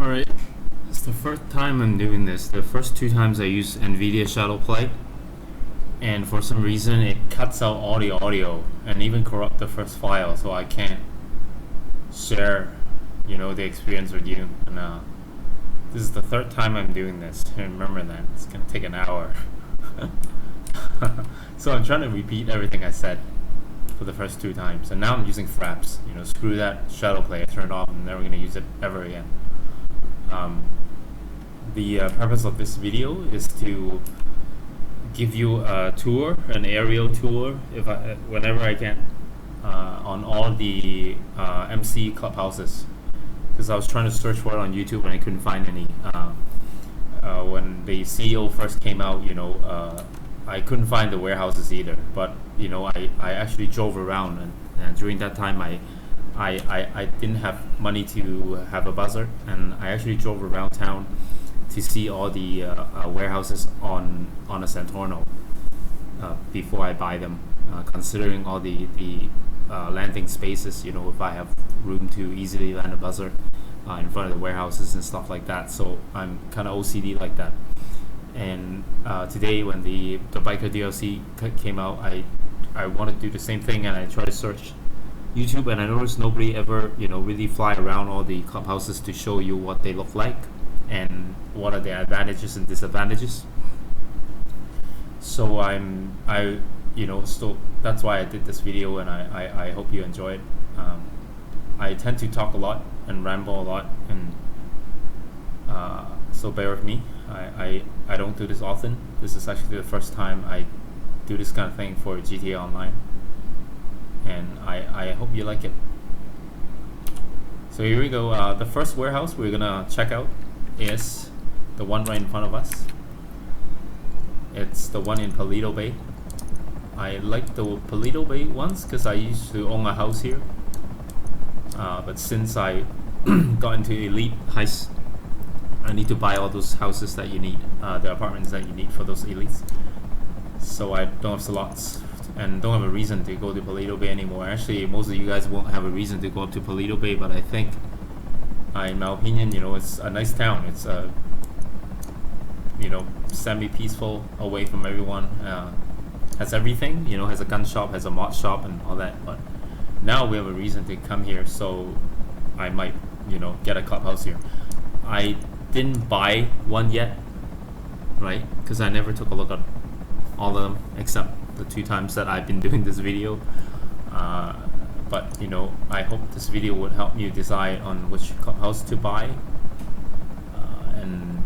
Alright, it's the first time I'm doing this. The first two times I used NVIDIA Shadowplay, and for some reason it cuts out all the audio and even corrupt the first file, so I can't share, the experience with you. And this is the third time I'm doing this. And remember that it's gonna take an hour. So I'm trying to repeat everything I said for the first two times, and now I'm using Fraps. Screw that Shadowplay. I turned it off. I'm never gonna use it ever again. The purpose of this video is to give you a tour, an aerial tour, whenever I can, on all the MC clubhouses, because I was trying to search for it on YouTube and I couldn't find any. When the CEO first came out, I couldn't find the warehouses either. But I actually drove around, and during that time I didn't have money to have a buzzer, and I actually drove around town to see all the warehouses on a Santorno before I buy them, considering all the landing spaces, if I have room to easily land a buzzer in front of the warehouses and stuff like that. So I'm kind of OCD like that. And today when the biker DLC came out, I wanted to do the same thing, and I tried to search YouTube, and I noticed nobody ever really fly around all the clubhouses to show you what they look like and what are their advantages and disadvantages. So so that's why I did this video, and I hope you enjoy it. I tend to talk a lot and ramble a lot, and so bear with me. I don't do this often. This is actually the first time I do this kind of thing for GTA Online, and I hope you like it. So here we go. The first warehouse we're gonna check out is the one right in front of us. It's the one in Paleto Bay. I like the Paleto Bay ones because I used to own a house here, but since I got into Elite Heist, I need to buy all those houses that you need, the apartments that you need for those elites. So I don't have slots and don't have a reason to go to Paleto Bay anymore. Actually, most of you guys won't have a reason to go up to Paleto Bay, but I think, in my opinion, it's a nice town. It's semi-peaceful, away from everyone. Has everything, has a gun shop, has a mod shop, and all that. But now we have a reason to come here, so I might, get a clubhouse here. I didn't buy one yet, right? Because I never took a look at all of them except the two times that I've been doing this video. But I hope this video would help you decide on which clubhouse to buy, and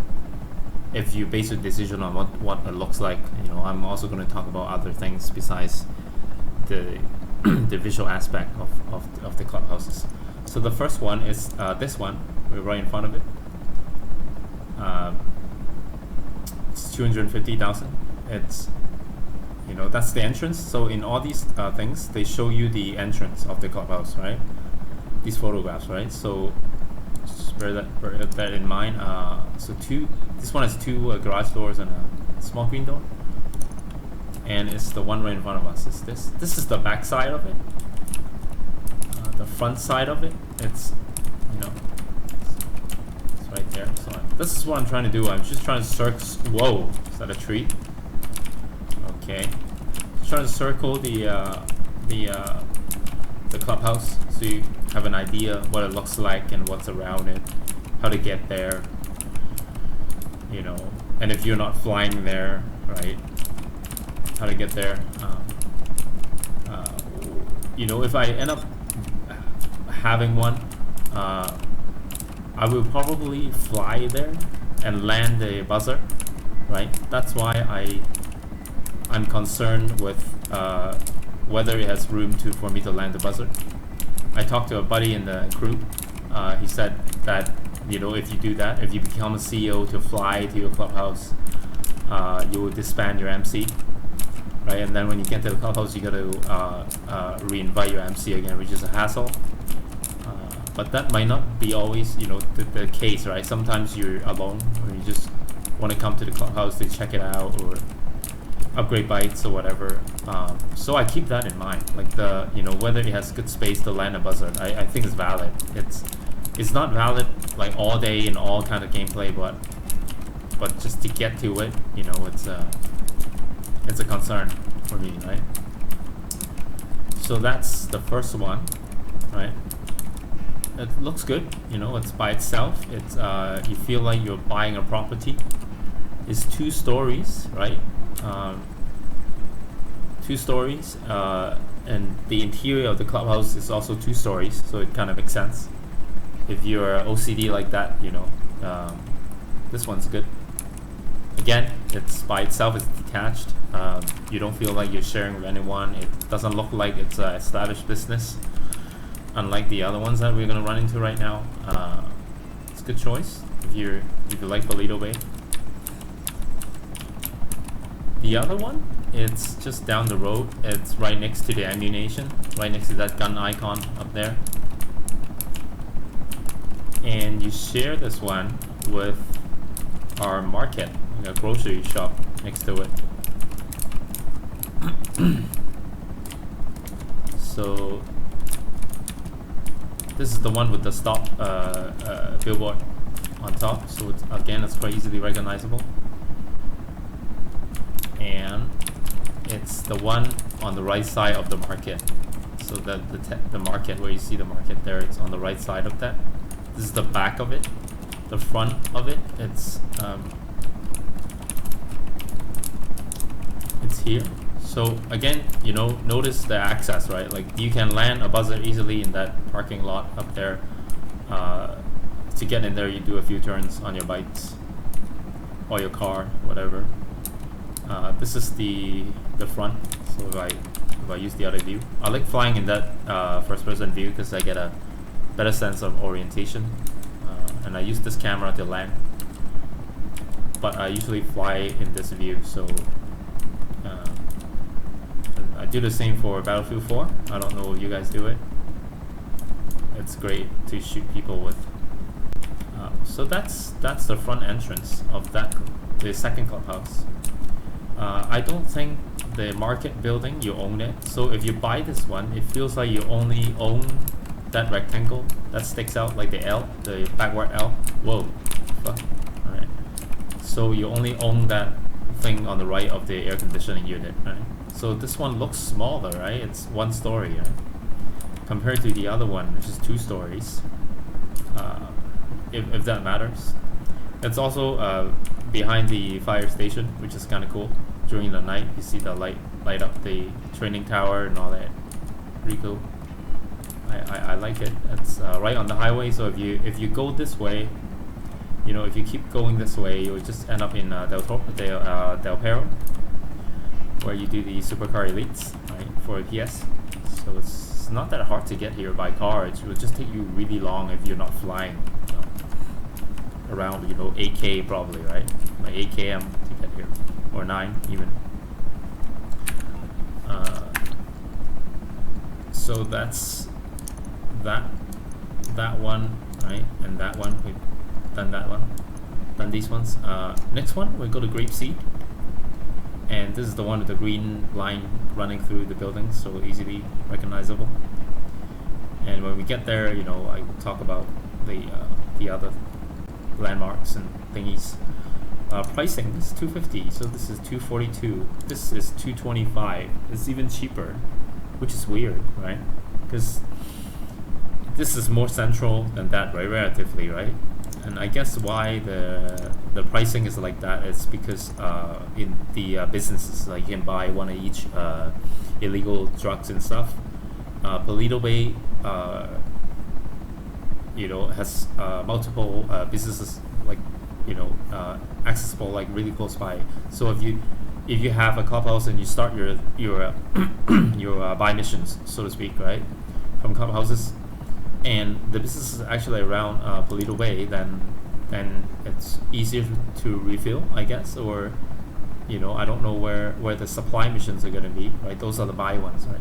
if you base your decision on what it looks like. I'm also going to talk about other things besides the the visual aspect of the clubhouses. So the first one is this one. We're right in front of it. It's 250,000. It's that's the entrance. So in all these things, they show you the entrance of the clubhouse, right? These photographs, right? So just bear that in mind. So this one has two garage doors and a small green door, and it's the one right in front of us. It's this is the back side of it. The front side of it, it's it's right there. So this is what I'm trying to do. I'm just trying to search. Whoa, is that a tree? Okay, just trying to circle the clubhouse so you have an idea what it looks like and what's around it, how to get there, and if you're not flying there, right, how to get there. If I end up having one, I will probably fly there and land the buzzer, right? That's why I'm concerned with whether it has room for me to land the buzzer. I talked to a buddy in the group. He said that if you do that, if you become a CEO to fly to your clubhouse, you will disband your MC, right? And then when you get to the clubhouse, you got to re-invite your MC again, which is a hassle. But that might not be always the case, right? Sometimes you're alone, or you just want to come to the clubhouse to check it out or upgrade bikes or whatever. So I keep that in mind, like whether it has good space to land a buzzer. I think it's valid. it's not valid like all day in all kind of gameplay, but just to get to it, you know, it's a concern for me, right? So that's the first one, right? It looks good, you know, it's by itself. It's you feel like you're buying a property. It's 2 stories, right? 2 stories, and the interior of the clubhouse is also 2 stories, so it kind of makes sense. If you're OCD like that, you know, this one's good. Again, it's by itself, it's detached. You don't feel like you're sharing with anyone. It doesn't look like it's an established business, unlike the other ones that we're gonna run into right now. It's a good choice if you like Paleto Bay. The other one, it's just down the road. It's right next to the ammunition, right next to that gun icon up there. And you share this one with our market, like a grocery shop next to it. So this is the one with the stop billboard on top. So it's quite easily recognizable. And it's the one on the right side of the market. So that the market where you see the market there, it's on the right side of that. This is the back of it. The front of it, it's here. So again, you know, notice the access, right? Like you can land a buzzer easily in that parking lot up there. To get in there, you do a few turns on your bikes or your car, whatever. This is the front. So if I use the other view, I like flying in that first-person view because I get a better sense of orientation. And I use this camera to land, but I usually fly in this view. So I do the same for Battlefield 4. I don't know if you guys do it. It's great to shoot people with. So that's the front entrance of the second clubhouse. I don't think the market building, you own it. So if you buy this one, it feels like you only own that rectangle that sticks out like the L, the backward L. Whoa, fuck. Alright. So you only own that thing on the right of the air conditioning unit, right? So this one looks smaller, right? It's 1 story, right? Compared to the other one, which is 2 stories. If that matters. It's also behind the fire station, which is kind of cool. During the night, you see the light up the training tower and all that. Pretty cool. I like it. It's right on the highway, so if you go this way, you know, if you keep going this way, you'll just end up in Del Perro, where you do the supercar elites, right, for a PS. So it's not that hard to get here by car. It will just take you really long if you're not flying. Around, you know, 8K probably, right? Like 8 km to get here, or 9 even. So that's that one, right? And that one, we've done that one, done these ones. Next one, we go to Grapeseed, and this is the one with the green line running through the building, so easily recognizable. And when we get there, you know, I will talk about the other landmarks and thingies. Pricing, this is $250, so this is $242. This is $225. It's even cheaper, which is weird, right? Because this is more central than that, right? Relatively, right? And I guess why the pricing is like that is because in the businesses, like you can buy one of each illegal drugs and stuff. Paleto Bay, you know, has multiple businesses, like, you know, accessible, like really close by. So if you have a clubhouse and you start your your buy missions, so to speak, right, from clubhouses, and the business is actually around Paleto Bay, then it's easier to refill, I guess, or, you know, I don't know where the supply missions are going to be, right? Those are the buy ones, right?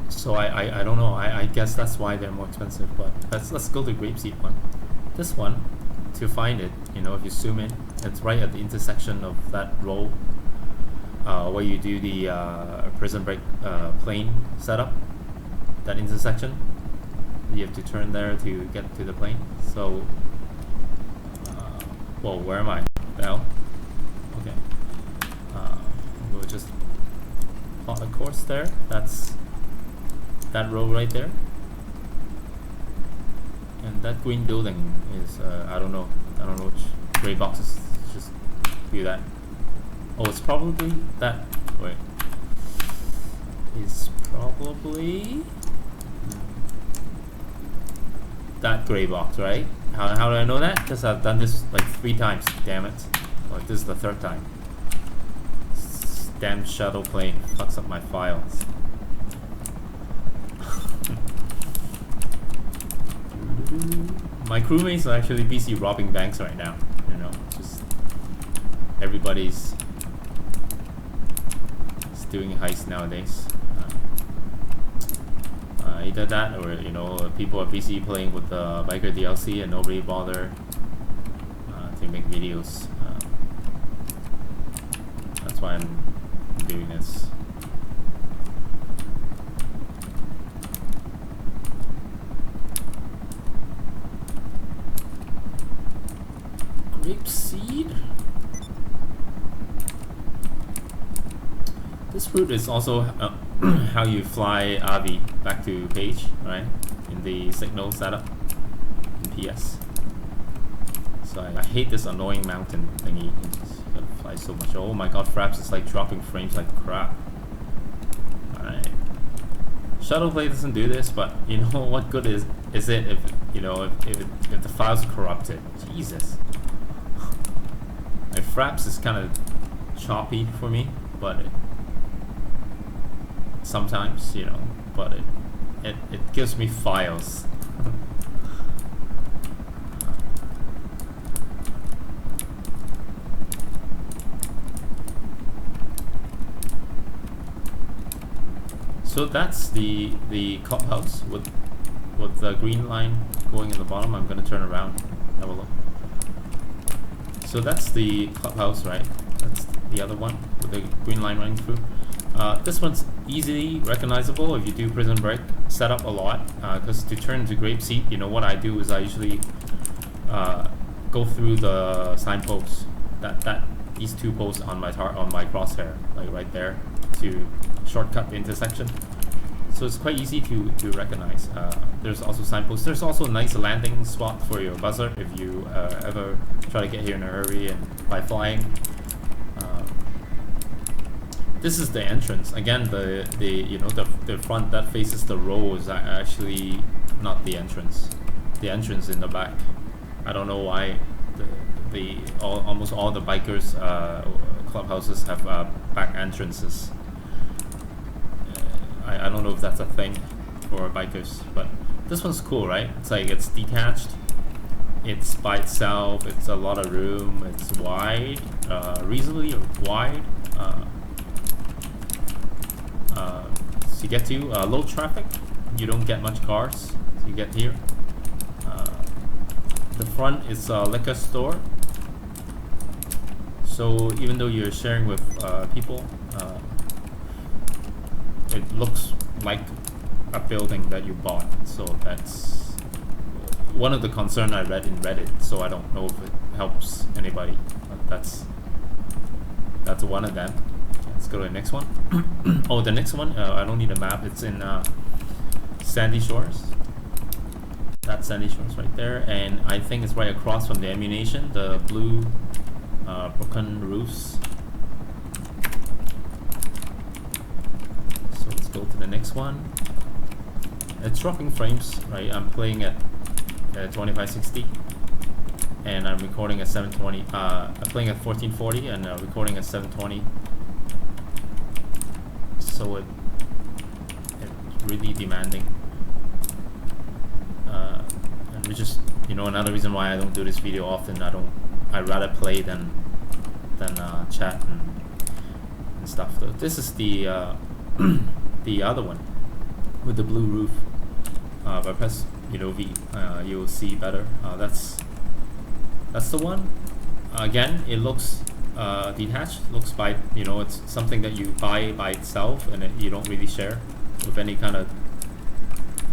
So I don't know. I guess that's why they're more expensive. But let's go to Grapeseed one. This one, to find it, you know, if you zoom in, it's right at the intersection of that row where you do the prison break plane setup. That intersection. you have to turn there to get to the plane. So, whoa, where am I? The hell? Okay. We'll just plot a course there. That's that row right there. And that green building is, I don't know which gray boxes. Just view that. Oh, it's probably that. Wait. It's probably that gray box, right? How do I know that? Because I've done this like 3 times. Damn it! Like this is the 3rd time. This damn shuttle plane fucks up my files. My crewmates are actually busy robbing banks right now. You know, just everybody's doing heists nowadays. Either that, or you know, people are busy playing with the biker DLC and nobody bother to make videos. That's why I'm doing this. Grapeseed. This route is also how you fly Avi back to page, right? In the signal setup in PS. So I hate this annoying mountain thingy. You just gotta fly so much. Oh my god, Fraps is like dropping frames like crap. Alright. Shuttle play doesn't do this, but you know what good is it if you know if the files are corrupted? Jesus. My Fraps is kind of choppy for me, but sometimes, you know, but it gives me files. So that's the clubhouse with the green line going in the bottom. I'm gonna turn around, have a look. So that's the clubhouse, right? That's the other one with the green line running through. This one's easily recognizable if you do Prison Break setup a lot, because to turn to Grapeseed, you know what I do is I usually go through the signposts, these 2 posts on my crosshair, like right there, to shortcut the intersection. So it's quite easy to recognize. There's also signposts. There's also a nice landing spot for your buzzer if you ever try to get here in a hurry and by flying. This is the entrance. Again, the you know the front that faces the row is actually not the entrance. The entrance in the back. I don't know why almost all the bikers clubhouses have back entrances. I don't know if that's a thing for bikers, but this one's cool, right? It's like it's detached. It's by itself. It's a lot of room. It's wide, reasonably wide. So you get to low traffic, you don't get much cars, so you get here. The front is a liquor store, so even though you're sharing with people, it looks like a building that you bought. So that's one of the concerns I read in Reddit, so I don't know if it helps anybody, but that's one of them. Let's go to the next one. Oh, the next one, I don't need a map. It's in Sandy Shores. That's Sandy Shores right there. And I think it's right across from the ammunition, the blue broken roofs. So let's go to the next one. It's dropping frames, right? I'm playing at 2560. And I'm recording at 720. I'm playing at 1440 and recording at 720. So it's really demanding, and which is, you know, another reason why I don't do this video often. I'd rather play than chat and stuff. So this is the the other one with the blue roof. If I press V, you'll see better. That's the one. Again, it looks detached. Looks by, you know, it's something that you buy by itself and you don't really share with any kind of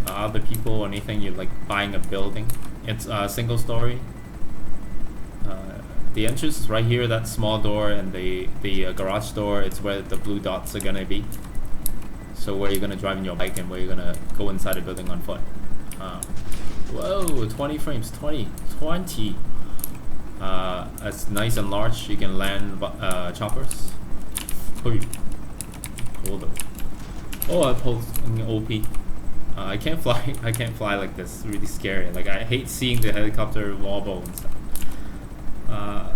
other people or anything, you're like buying a building. It's a single story. The entrance is right here, that small door, and the garage door, it's where the blue dots are gonna be. So where you're gonna drive in your bike and where you're gonna go inside the building on foot. Whoa, 20 frames, 20. It's nice and large. You can land choppers. Cool though. Oh, I pulled an OP. I can't fly. I can't fly like this. It's really scary. Like I hate seeing the helicopter wobble and stuff.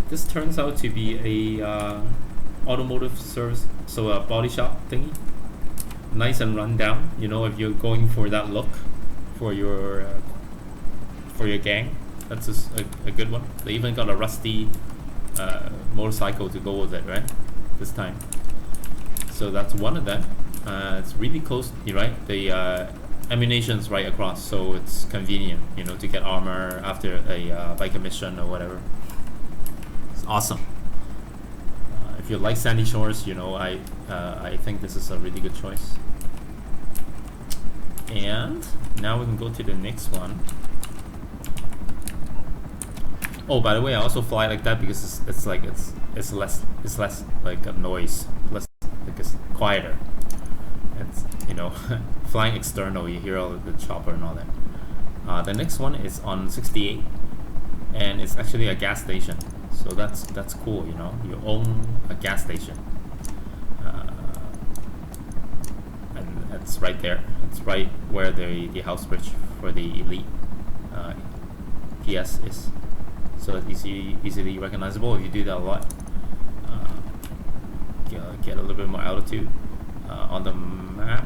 This turns out to be a automotive service, so a body shop thingy. Nice and run down. You know, if you're going for that look for your gang, that's just a good one. They even got a rusty motorcycle to go with it, right? This time. So that's one of them. It's really close, right? The ammunition's right across, so it's convenient, you know, to get armor after a bike mission or whatever. It's awesome. If you like sandy shores, you know, I think this is a really good choice. And now we can go to the next one. Oh, by the way, I also fly like that because it's less like a noise, less like it's quieter. It's, you know, flying external, you hear all the chopper and all that. The next one is on 68, and it's actually a gas station. So that's cool, you know. You own a gas station, and it's right there. It's right where the house bridge for the elite PS is. So it's easily recognizable if you do that a lot. Get a little bit more altitude. On the map,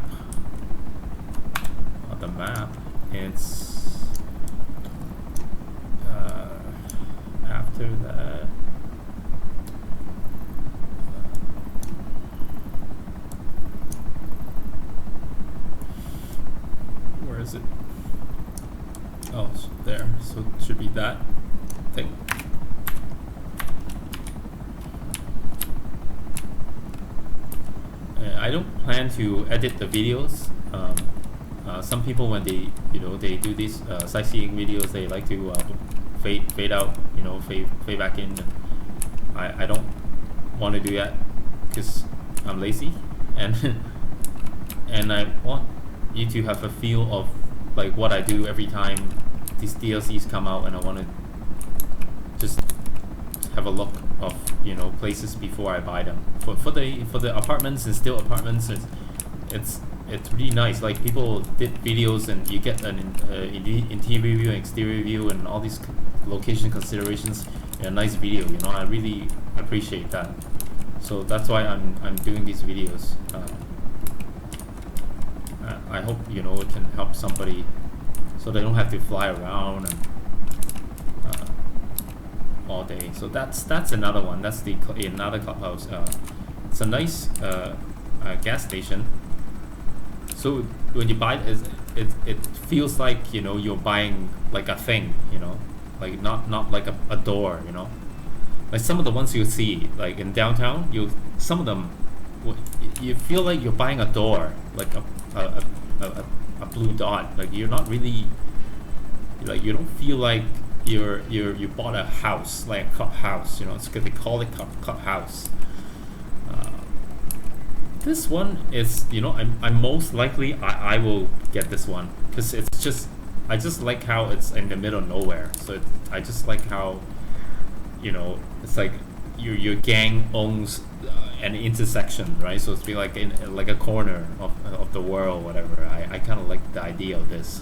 it's after that. Where is it? Oh, it's there. So it should be that thing. I don't plan to edit the videos. Some people, when they do these sightseeing videos, they like to fade out, you know, fade back in. I don't want to do that because I'm lazy, and and I want you to have a feel of like what I do every time these DLCs come out, and I want to just have a look of, you know, places before I buy them. For the apartments and still apartments, it's really nice. Like people did videos and you get an interior view and exterior view and all these location considerations in a nice video. You know, I really appreciate that. So that's why I'm doing these videos. I hope, you know, it can help somebody so they don't have to fly around and all day. So that's another one. That's another clubhouse. It's a nice gas station. So when you buy it, it feels like, you know, you're buying like a thing, you know, like not like a door, you know. Like some of the ones you see like in downtown, some of them you feel like you're buying a door, like a blue dot. Like you're not really, like you don't feel like you bought a house, like a clubhouse, you know. It's good, they call it clubhouse. This one is, you know, I'm most likely I will get this one because it's just, I just like how it's in the middle of nowhere. So I just like how, you know, it's like your gang owns an intersection, right? So it's be like in like a corner of the world, whatever. I kind of like the idea of this.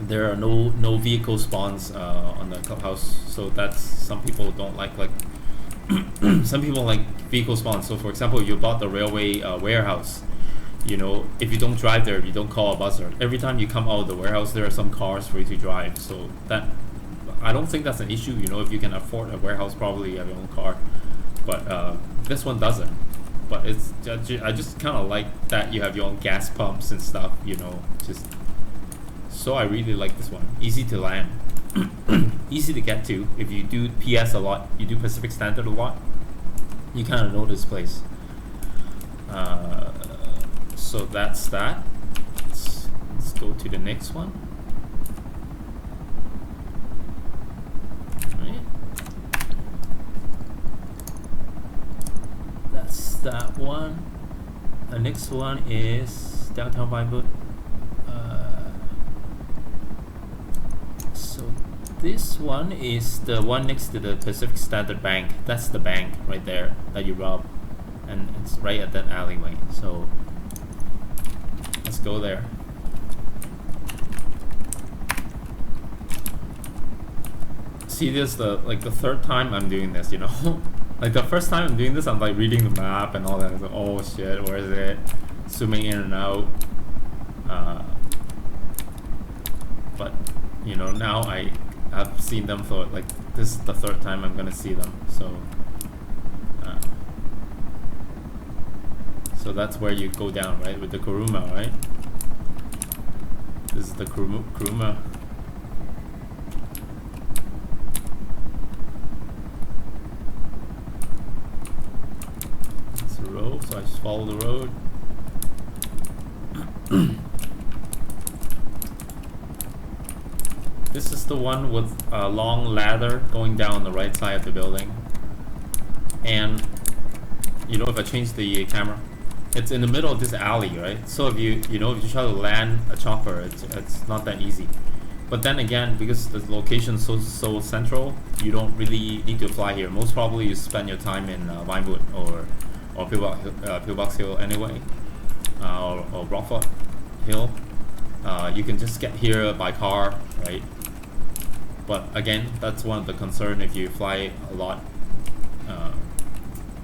There are no vehicle spawns on the clubhouse, so that's, some people don't like some people like vehicle spawns. So for example, you bought the railway warehouse, you know, if you don't drive there, you don't call a buzzer. Every time you come out of the warehouse, there are some cars for you to drive. So that, I don't think that's an issue, you know. If you can afford a warehouse, probably you have your own car. But this one doesn't. But it's, I just kind of like that you have your own gas pumps and stuff, you know. Just, so I really like this one. Easy to land. Easy to get to. If you do PS a lot, you do Pacific Standard a lot, you kind of know this place. So that's that. Let's go to the next one. Right. That's that one. The next one is downtown Vinewood. So this one is the one next to the Pacific Standard Bank. That's the bank right there that you rob, and it's right at that alleyway. So let's go there. See, this is the third time I'm doing this, you know. Like the first time I'm doing this, I'm like reading the map and all that. I was like, oh shit, where is it? Zooming in and out. But you know, now I've seen them for like, this is the third time I'm gonna see them. So that's where you go down, right, with the Kuruma, right? This is the Kuruma. It's the road, so I just follow the road. This is the one with a long ladder going down the right side of the building. And you know, if I change the camera, it's in the middle of this alley, right? So if you try to land a chopper, it's not that easy. But then again, because the location is so central, you don't really need to fly here. Most probably you spend your time in Vinewood or Pillbox Hill anyway, or Rockford Hill. You can just get here by car, right? But again, that's one of the concerns if you fly a lot.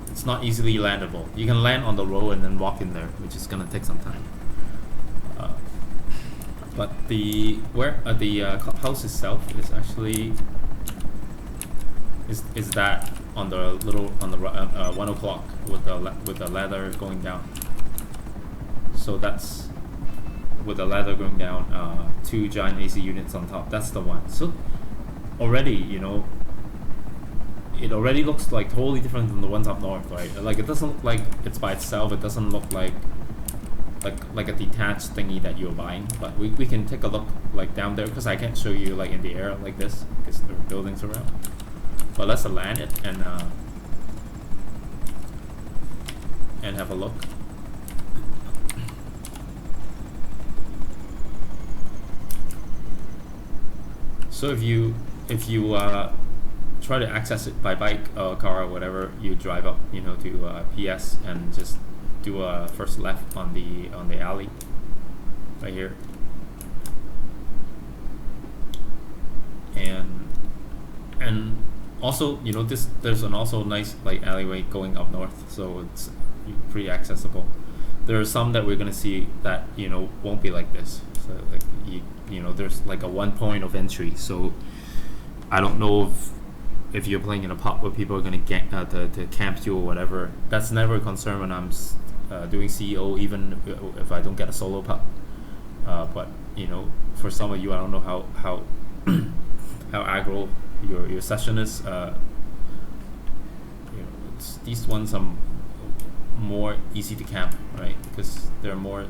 It's not easily landable. You can land on the road and then walk in there, which is gonna take some time. But the clubhouse itself is actually is that on the 1 o'clock with the ladder going down. So that's with the ladder going down, 2 giant AC units on top. That's the one. So already, you know, it already looks like totally different than the ones up north, right? Like it doesn't look like it's by itself. It doesn't look like a detached thingy that you're buying. But we can take a look like down there, because I can't show you like in the air like this because there are buildings around. But let's land it and have a look. So if you try to access it by bike or car or whatever, you drive up, you know, to PS and just do a first left on the alley right here, and also, you know, there's an also nice like alleyway going up north, so it's pretty accessible. There are some that we're gonna see that, you know, won't be like this. So like you know, there's like a one point of entry. So I don't know if you're playing in a pub where people are gonna get to camp you or whatever. That's never a concern when I'm doing CEO, even if I don't get a solo pub. But you know, for some of you, I don't know how how aggro your session is. You know, these ones are more easy to camp, right? Because there are more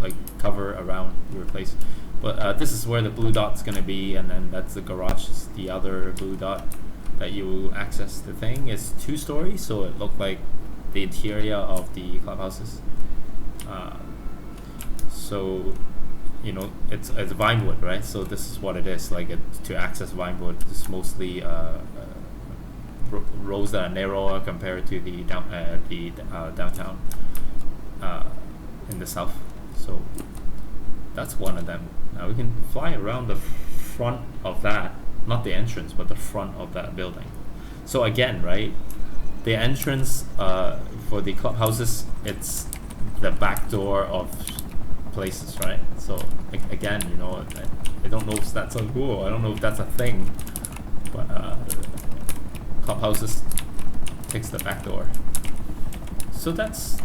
like cover around your place. But this is where the blue dot's gonna be, and then that's the garage. Is the other blue dot that you access. The thing is 2 stories, so it looked like the interior of the clubhouses. So you know, it's Vinewood, right? So this is what it is like. To access Vinewood, it's mostly roads that are narrower compared to the downtown in the south. So that's one of them. Now we can fly around the front of that, not the entrance, but the front of that building. So again, right, the entrance for the clubhouses, it's the back door of places, right? So again, you know, I don't know if that's so cool. I don't know if that's a thing, but clubhouses takes the back door. So this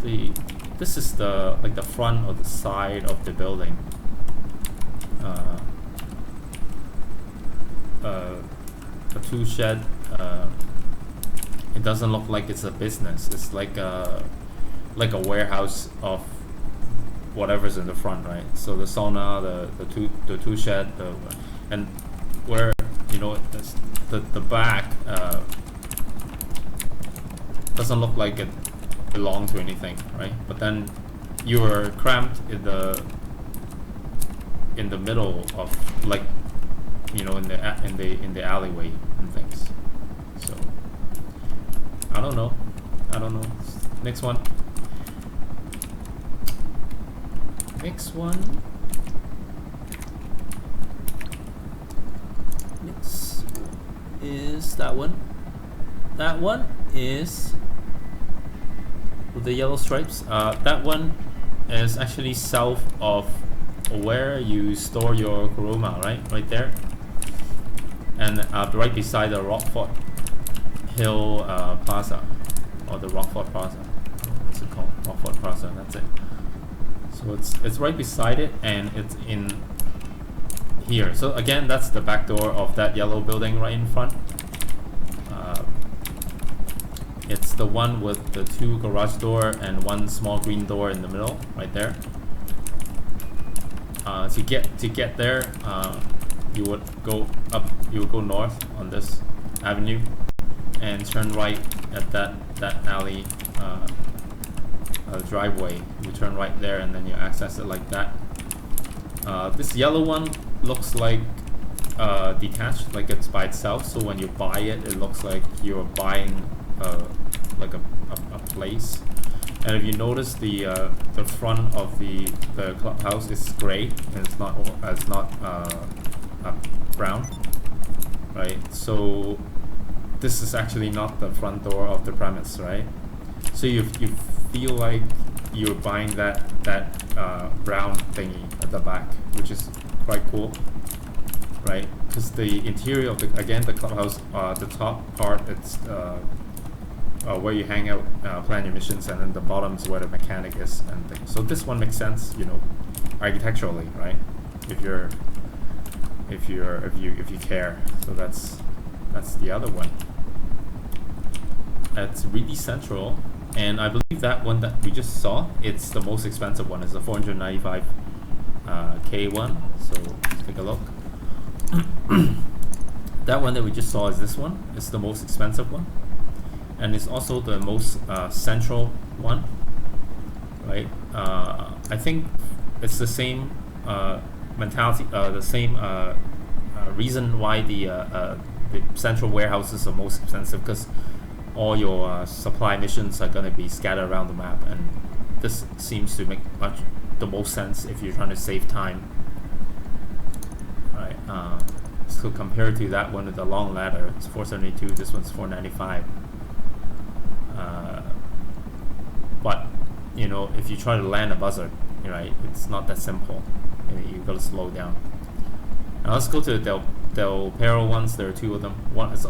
is the like the front or the side of the building. A tool shed. It doesn't look like it's a business. It's like a warehouse of whatever's in the front, right? So the sauna, the two shed, and where, you know, the back doesn't look like it belonged to anything, right? But then you're cramped in the middle of, like, you know, in the alleyway and things. So I don't know. Next one. Next is that one. That one is with the yellow stripes. That one is actually south of where you store your Kuruma, right there, and right beside the Rockford Hill Plaza, or the Rockford Plaza. What's it called? Rockford Plaza. That's it. So it's right beside it, and it's in here. So again, that's the back door of that yellow building right in front. It's the one with the 2 garage door and 1 small green door in the middle, right there. To get there, you would go up. You would go north on this avenue, and turn right at that alley driveway. You turn right there, and then you access it like that. This yellow one looks like detached, like it's by itself. So when you buy it, it looks like you're buying like a place. And if you notice, the front of the clubhouse is gray, and it's not brown, right? So this is actually not the front door of the premise, right? So you feel like you're buying that brown thingy at the back, which is quite cool, right? Because the interior of the clubhouse, the top part, it's where you hang out, plan your missions, and then the bottom is where the mechanic is and things. So this one makes sense, you know, architecturally, right? If you care. So that's the other one. It's really central, and I believe that one that we just saw, it's the most expensive one. It's the 495 K one. So let's take a look. That one that we just saw is this one. It's the most expensive one, and it's also the most central one, right? I think it's the same mentality, the same reason why the central warehouses are most expensive, because all your supply missions are going to be scattered around the map, and this seems to make the most sense if you're trying to save time, right? So compared to that one with the long ladder, it's 472. This one's 495. But you know, if you try to land a buzzard, right, it's not that simple. You've got to slow down. Now let's go to the Del Perro ones. There are 2 of them.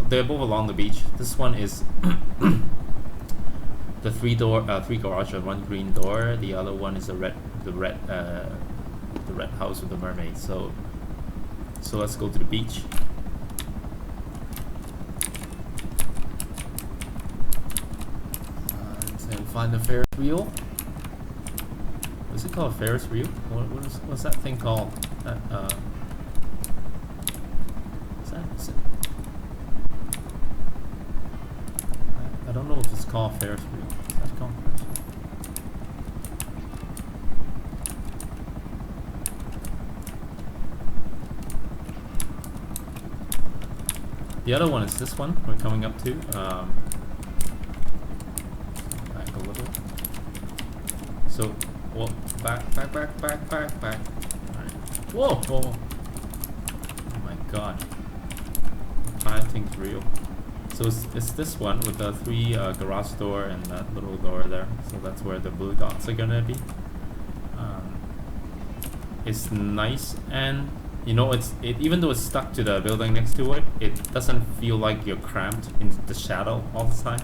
They're both along the beach. This one is the 3 garage and 1 green door. The other one is the red house with the mermaid. So let's go to the beach. And find the Ferris wheel. What's it called? Ferris wheel? What's that thing called? That is it? I don't know if it's called Ferris wheel. Is that called Ferris wheel? The other one is this one we're coming up to. Back a little. So, well, back. Alright. Whoa! Oh my god. I think it's real. So it's this one with the 3 garage door and that little door there. So that's where the blue dots are gonna be. It's nice, and you know, even though it's stuck to the building next to it, it doesn't feel like you're cramped in the shadow all the time.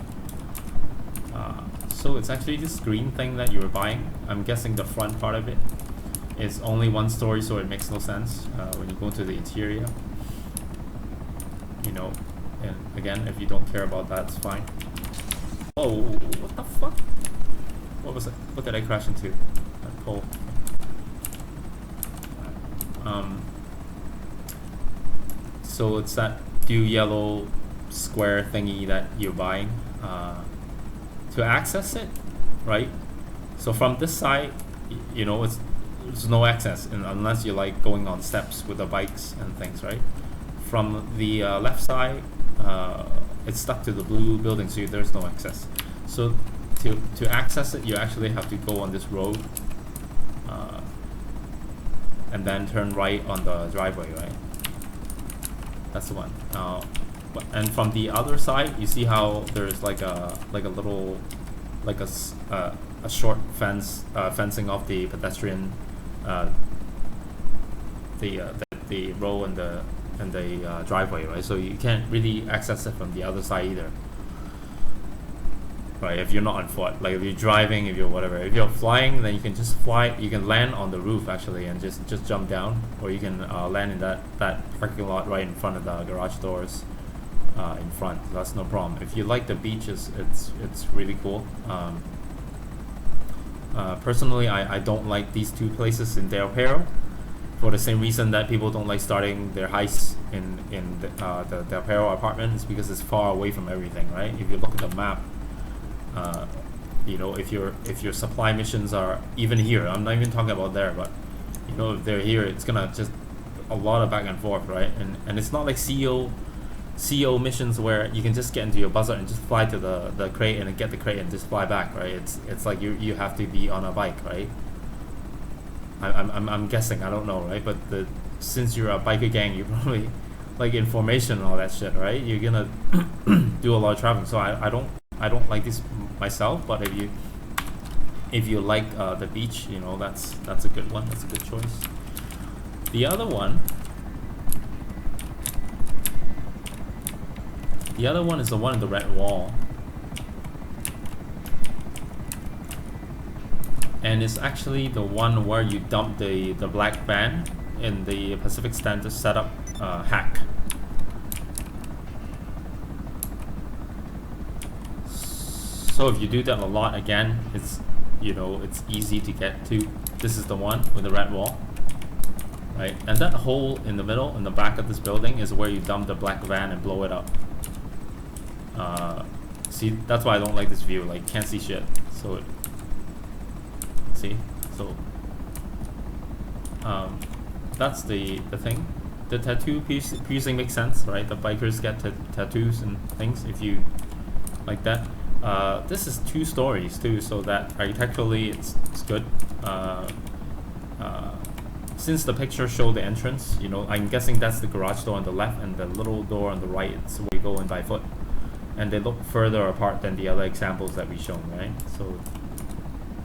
So it's actually this green thing that you were buying. I'm guessing the front part of it is only 1 story, so it makes no sense when you go into the interior. You know, and again, if you don't care about that, it's fine. Oh, what the fuck? What was it? What did I crash into? That pole. So it's that dew yellow square thingy that you're buying. To access it, right? So from this side, you know, there's no access unless you're like going on steps with the bikes and things, right? From the left side, it's stuck to the blue building, so there's no access. So to access it, you actually have to go on this road and then turn right on the driveway, right? That's the one. And from the other side, you see how there's like a little, like a short fence, fencing off the pedestrian, the row and the driveway, right? So you can't really access it from the other side either, right? If you're not on foot, like if you're driving, if you're whatever, if you're flying, then you can just fly. You can land on the roof actually and just jump down, or you can land in that parking lot right in front of the garage doors. In front, that's no problem. If you like the beaches, it's really cool. Personally, I don't like these two places in Del Perro for the same reason that people don't like starting their hikes in the Del Perro apartment. Is because it's far away from everything, right? If you look at the map, you know, if your supply missions are even here, I'm not even talking about there, but you know, if they're here, it's gonna just a lot of back and forth, right? And it's not like CO missions where you can just get into your buzzer and just fly to the crate and get the crate and just fly back, right? It's like you have to be on a bike, right? I'm guessing, I don't know, right? But since you're a biker gang, you probably like information and all that shit, right? You're gonna do a lot of traveling. So I don't like this myself, but if you like the beach, you know, that's a good one. That's a good choice. The other one is the one in the red wall. And it's actually the one where you dump the black van in the Pacific Standard setup hack. So if you do that a lot, again, it's, you know, it's easy to get to. This is the one with the red wall, right? And that hole in the middle, in the back of this building, is where you dump the black van and blow it up. See, that's why I don't like this view. Like, can't see shit. So, see, so that's the thing. The tattoo piercing makes sense, right? The bikers get tattoos and things if you like that. This is 2 stories too, so that architecturally it's good. Since the picture showed the entrance, you know, I'm guessing that's the garage door on the left and the little door on the right. It's where you go in by foot. And they look further apart than the other examples that we've shown, right? So,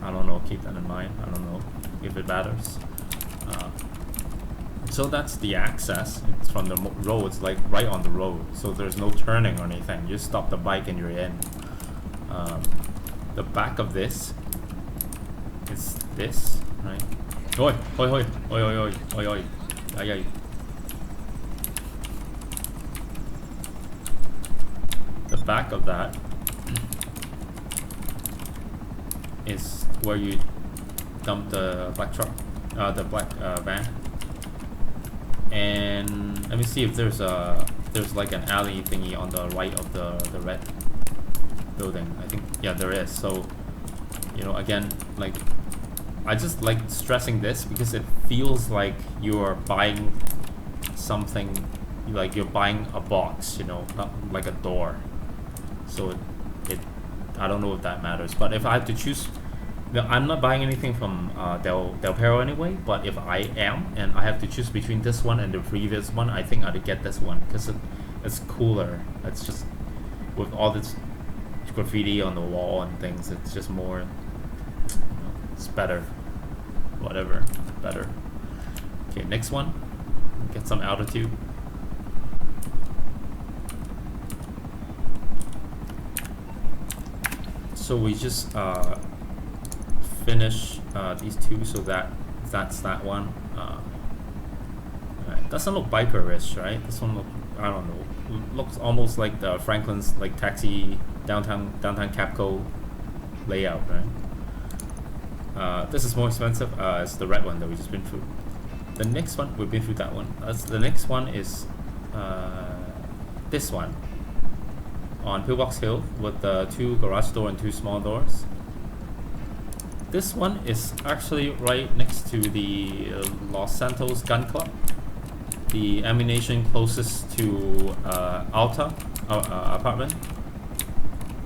I don't know, keep that in mind. I don't know if it matters. So that's the access. It's from the road, it's like right on the road. So there's no turning or anything. You stop the bike and you're in. The back of this is this, right? Oi, oi, oi, oi, oi, oi, oi, oi, ay, ay. The back of that is where you dump the black truck, the black van. And let me see if there's like an alley thingy on the right of the red building. I think, yeah, there is. So, you know, again, like, I just like stressing this because it feels like you're buying something, like you're buying a box, you know, not like a door. So it I don't know if that matters, but if I have to choose, I'm not buying anything from Del Perro anyway, but if I am and I have to choose between this one and the previous one, I think I'd get this one because it's cooler. It's just, with all this graffiti on the wall and things, it's just more, you know, it's better, whatever, better. Okay, next one, get some altitude. So we just finish these 2, so that's that one. Right. Doesn't look biker-ish, right? This one look, I don't know, looks almost like the Franklin's like taxi downtown Capco layout, right? This is more expensive. It's the red one that we just been through. The next one, we've been through that one. The next one is this one on Pillbox Hill with the 2 garage door and 2 small doors. This one is actually right next to the Los Santos Gun Club, the ammunition closest to Alta apartment.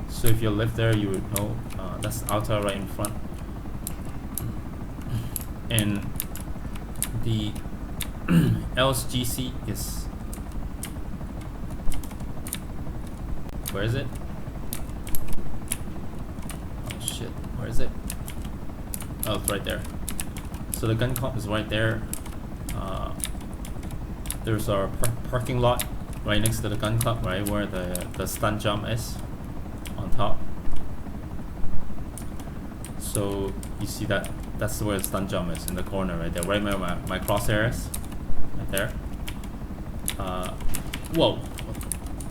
So if you live there, you would know that's Alta right in front. And the LSGC is, where is it? Oh shit, where is it? Oh, it's right there. So the gun club is right there. There's our parking lot right next to the gun club, right where the stunt jump is on top. So you see that, that's where the stunt jump is, in the corner right there, right where my crosshair is, right there. Whoa!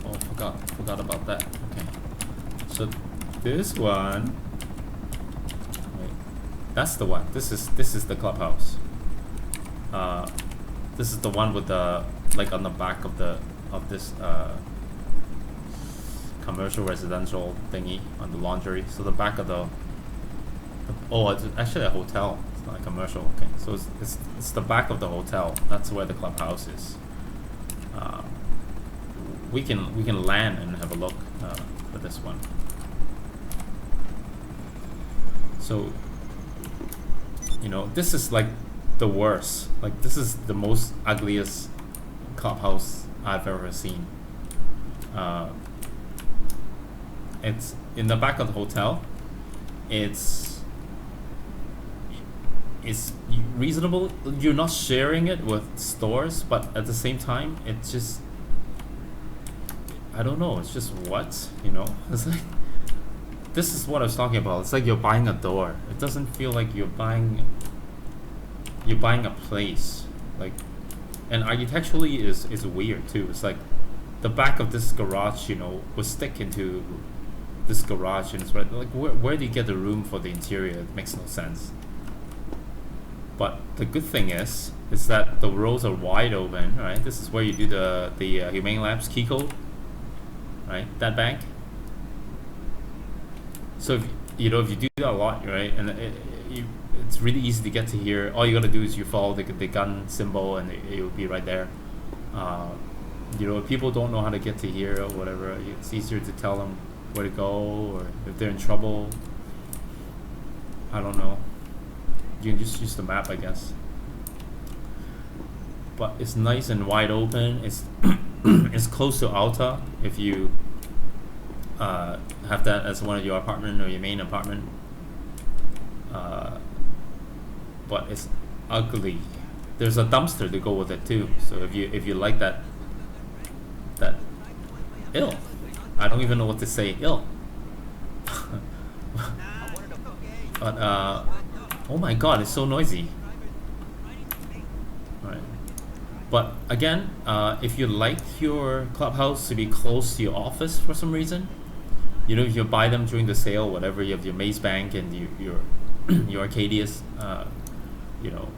Oh, forgot about that. Okay. So this one, wait, that's the one. This is the clubhouse. This is the one with the, like, on the back of this commercial residential thingy on the laundry. So the back of the oh, it's actually a hotel. It's not a commercial. Okay, so it's the back of the hotel. That's where the clubhouse is. We can land and have a look for this one. So, you know, this is like the worst. Like, this is the most ugliest clubhouse I've ever seen. It's in the back of the hotel. It's reasonable. You're not sharing it with stores, but at the same time, it's just, I don't know, it's just what, you know? It's like, this is what I was talking about. It's like you're buying a door. It doesn't feel like you're buying a place. Like, and architecturally is weird too. It's like the back of this garage, you know, will stick into this garage, and it's right, like, where do you get the room for the interior? It makes no sense. But the good thing is that the roads are wide open, right? This is where you do the Humane Labs key code, right? That bank. So if you do that a lot, right, and it's really easy to get to here. All you gotta do is you follow the gun symbol, and it will be right there. You know, if people don't know how to get to here or whatever, it's easier to tell them where to go, or if they're in trouble, I don't know, you can just use the map, I guess. But it's nice and wide open. It's it's close to Alta if you have that as one of your apartment or your main apartment. But it's ugly. There's a dumpster to go with it too. So if you like that ill, I don't even know what to say, ill. But oh my god, it's so noisy. Alright. But again, if you like your clubhouse to be close to your office for some reason, you know, if you buy them during the sale, whatever, you have your Maze Bank and your Arcadius, you know,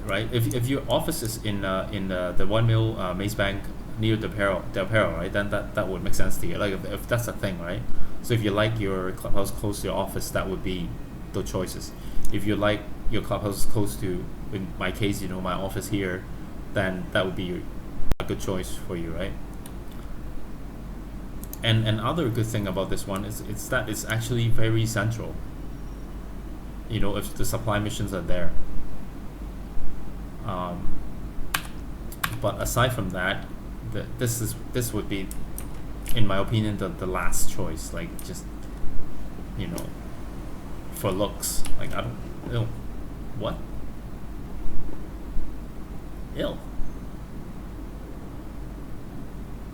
right? If your office is in the 1 mil Maze Bank near the Perro, right? Then that would make sense to you. Like if that's a thing, right? So if you like your clubhouse close to your office, that would be the choices. If you like your clubhouse close to, in my case, you know, my office here, then that would be a good choice for you, right? And another good thing about this one is that it's actually very central. You know, if the supply missions are there. But aside from that, this would be, in my opinion, the last choice. Like, just, you know, for looks. Like, I don't, ew, what? Ew.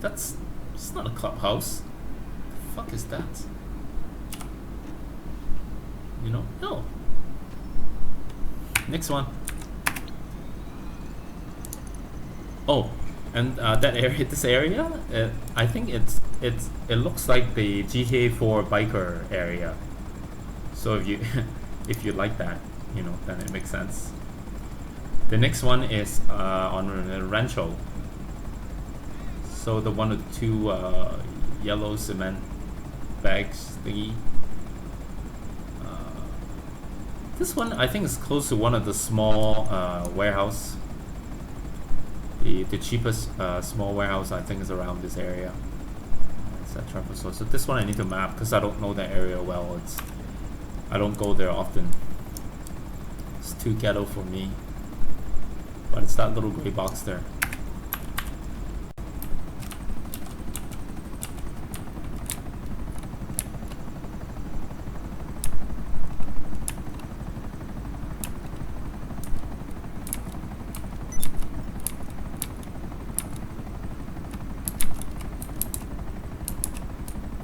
It's not a clubhouse. The fuck is that? You know? Ew. Next one. Oh, and that area, this area, I think it looks like the GTA 4 biker area. So if you if you like that, you know, then it makes sense. The next one is on Rancho. So the one with the two yellow cement bags thingy. This one I think is close to one of the small warehouse. The cheapest small warehouse I think is around this area. Etc. So this one I need to map because I don't know the area well. I don't go there often. It's too ghetto for me. But it's that little gray box there.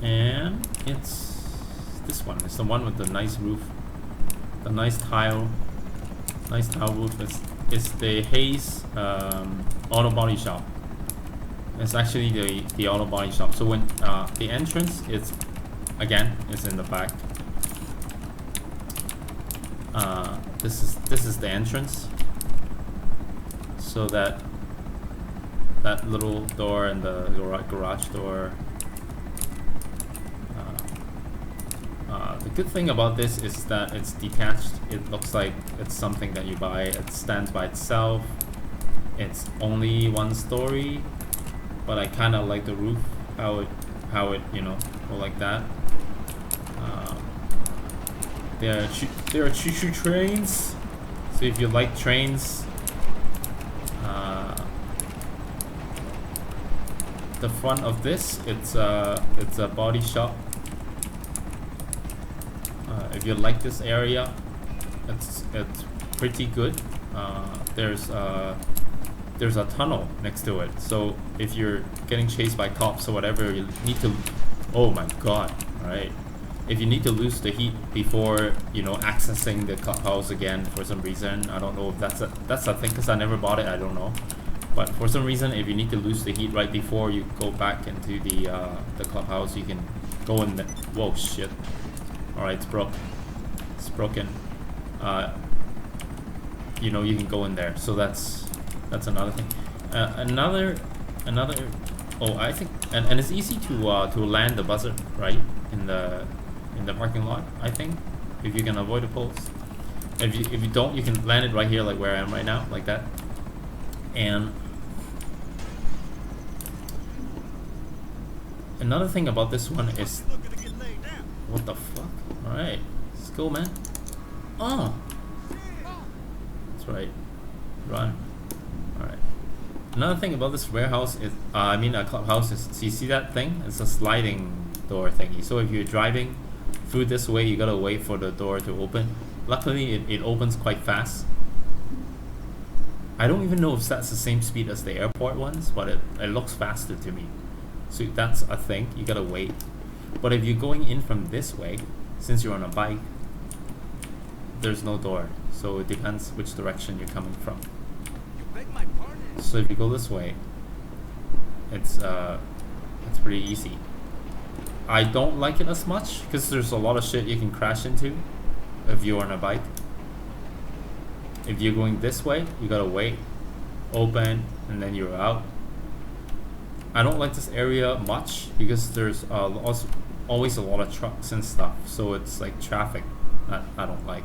And it's this one. It's the one with the nice roof, the nice tile roof. It's the Hayes Auto Body Shop. It's actually the auto body shop. So when the entrance, it's in the back. This is the entrance. So that little door and the garage door. The good thing about this is that it's detached. It looks like it's something that you buy. It stands by itself. It's only one story, but I kind of like the roof, how it go like that. There are choo-choo trains. So if you like trains, the front of this, it's a body shop. If you like this area, it's pretty good. There's a tunnel next to it, so if you're getting chased by cops or whatever, you need to, oh my god, right? If you need to lose the heat before accessing the clubhouse again for some reason, I don't know if that's a thing because I never bought it, I don't know. But for some reason, if you need to lose the heat right before you go back into the clubhouse, you can go in there. Whoa, shit! All right, it's broke. It's broken. You can go in there. So that's another thing. Another. Oh, I think, and it's easy to land the buzzer right in the parking lot. I think if you can avoid the poles. If you don't, you can land it right here, like where I am right now, like that. And another thing about this one is, what the fuck? All right, let's go, man. Oh, that's right. Run. All right. Another thing about this warehouse is, a clubhouse is, so you see that thing? It's a sliding door thingy. So if you're driving through this way, you gotta wait for the door to open. Luckily, it opens quite fast. I don't even know if that's the same speed as the airport ones, but it looks faster to me. So that's a thing, you gotta wait. But if you're going in from this way, since you're on a bike, there's no door. So it depends which direction you're coming from. So if you go this way, it's pretty easy. I don't like it as much because there's a lot of shit you can crash into if you're on a bike. If you're going this way, you gotta wait, open, and then you're out. I don't like this area much because there's always a lot of trucks and stuff, so it's like traffic that I don't like.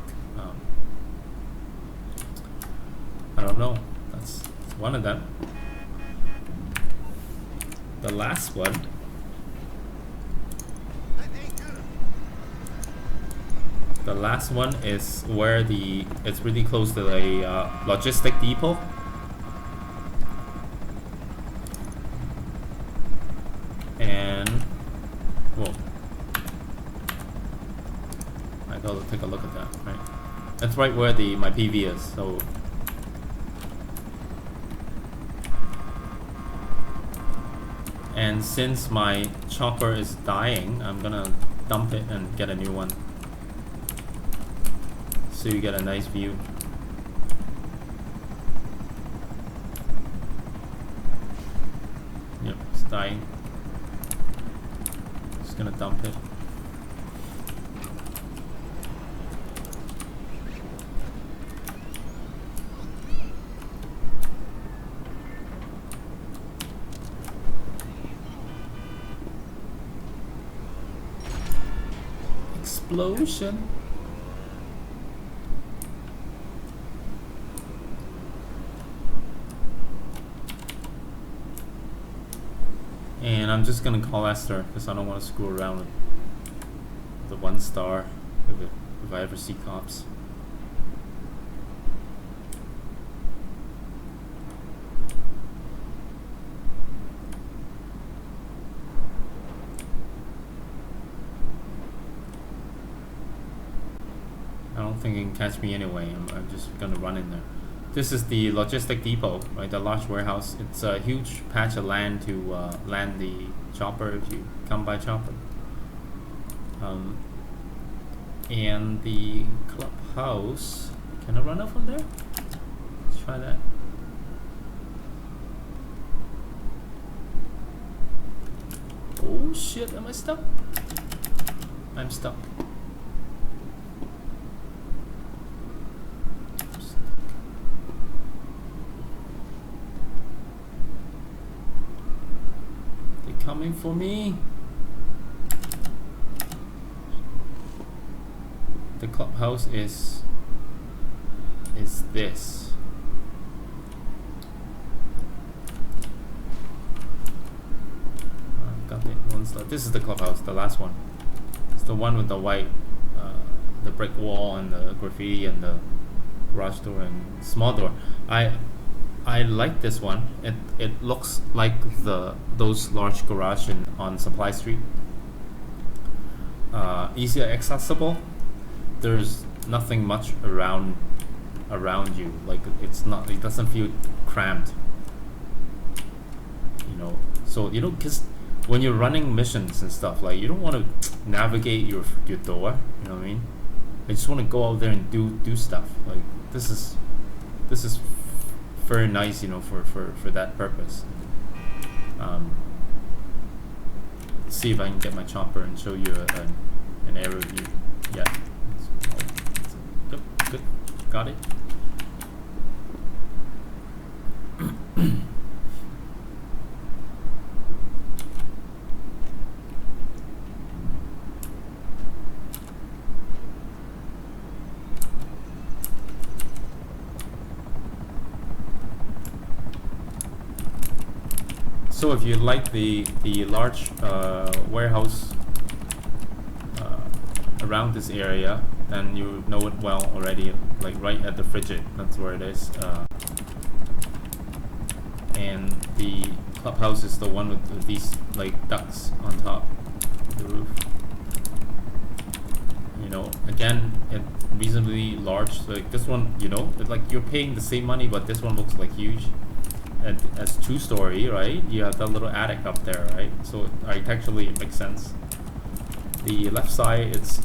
I don't know, that's one of them. The last one, is where it's really close to the logistic depot. And whoa, I gotta take a look at that. Right, that's right where my PV is. So and since my chopper is dying, I'm gonna dump it and get a new one, so you get a nice view. Yep, it's dying. Just gonna dump it. explosion. And I'm just gonna call Esther because I don't want to screw around with the 1 star if I ever see cops. I don't think you can catch me anyway. I'm just gonna run in there. This is the logistic depot, right? The large warehouse. It's a huge patch of land to land the chopper if you come by chopper. And the clubhouse. Can I run up from there? Let's try that. Oh shit! Am I stuck? I'm stuck. Coming for me. The clubhouse is this. I've got it one slide. This is the clubhouse, the last one. It's the one with the white, the brick wall and the graffiti and the garage door and small door. I like this one. It looks like those large garage on Supply Street. Easily accessible. There's nothing much around you. Like it doesn't feel cramped. You know. So because when you're running missions and stuff, like you don't want to navigate your door. You know what I mean? I just want to go out there and do stuff. Like this is very nice, for that purpose. Let's see if I can get my chopper and show you an aerial view. Yeah. Good. Got it. So if you like the large warehouse around this area, then you know it well already, like right at the frigid, that's where it is. And the clubhouse is the one with these like ducts on top of the roof. Again, it's reasonably large. Like this one, it's like you're paying the same money, but this one looks like huge. As 2-story, right? You have that little attic up there, right? So architecturally it makes sense. The left side, it's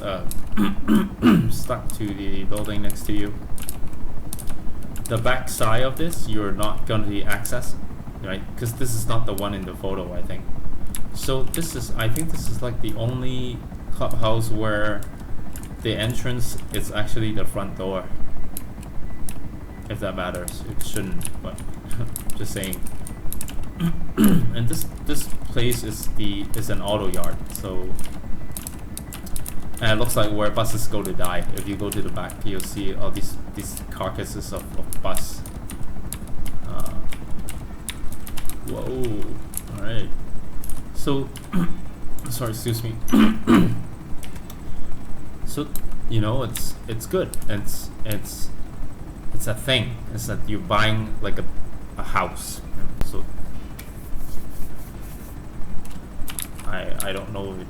stuck to the building next to you. The back side of this, you're not going to access, right? Because this is not the one in the photo, I think. So I think this is like the only clubhouse where the entrance is actually the front door. If that matters, it shouldn't, but just saying. And this place is an auto yard, so and it looks like where buses go to die. If you go to the back, you'll see all these carcasses of bus. Whoa! All right. So, sorry, excuse me. So it's good. It's a thing. It's that you're buying like a house. So I don't know if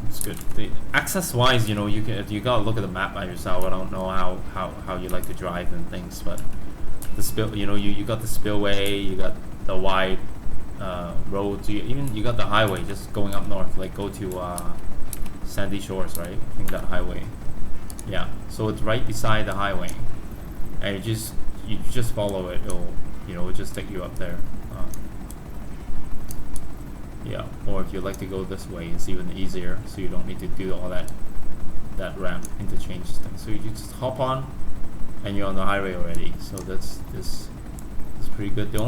it's good. The access wise, you gotta look at the map by yourself. I don't know how you like to drive and things, but the you got the spillway, you got the wide roads, you got the highway just going up north, like go to Sandy Shores, right? I think that highway. Yeah. So it's right beside the highway. And you just follow it. It'll just take you up there. Yeah. Or if you like to go this way, it's even easier. So you don't need to do all that ramp interchange thing. So you just hop on, and you're on the highway already. So this is pretty good. The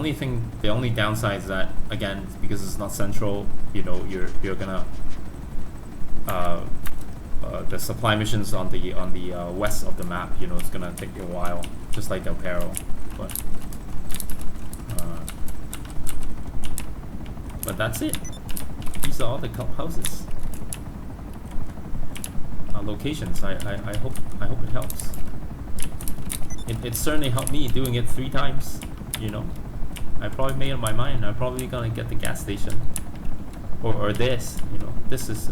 only downside is that again, because it's not central, you're gonna the supply missions on the west of the map. You know, it's gonna take a while, just like El Perro. But that's it. These are all the clubhouses. Locations. I hope it helps. It certainly helped me doing it 3 times. You know, I probably made up my mind. I'm probably gonna get the gas station, or this. You know, this is.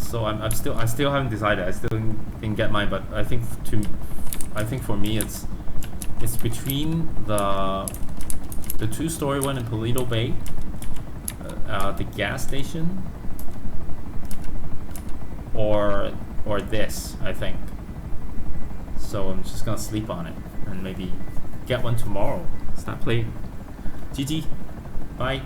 So I still haven't decided. I still didn't get mine, but I think for me it's between the 2-story one in Paleto Bay, the gas station, or this, I think. So I'm just gonna sleep on it and maybe get one tomorrow. Start playing. GG. Bye.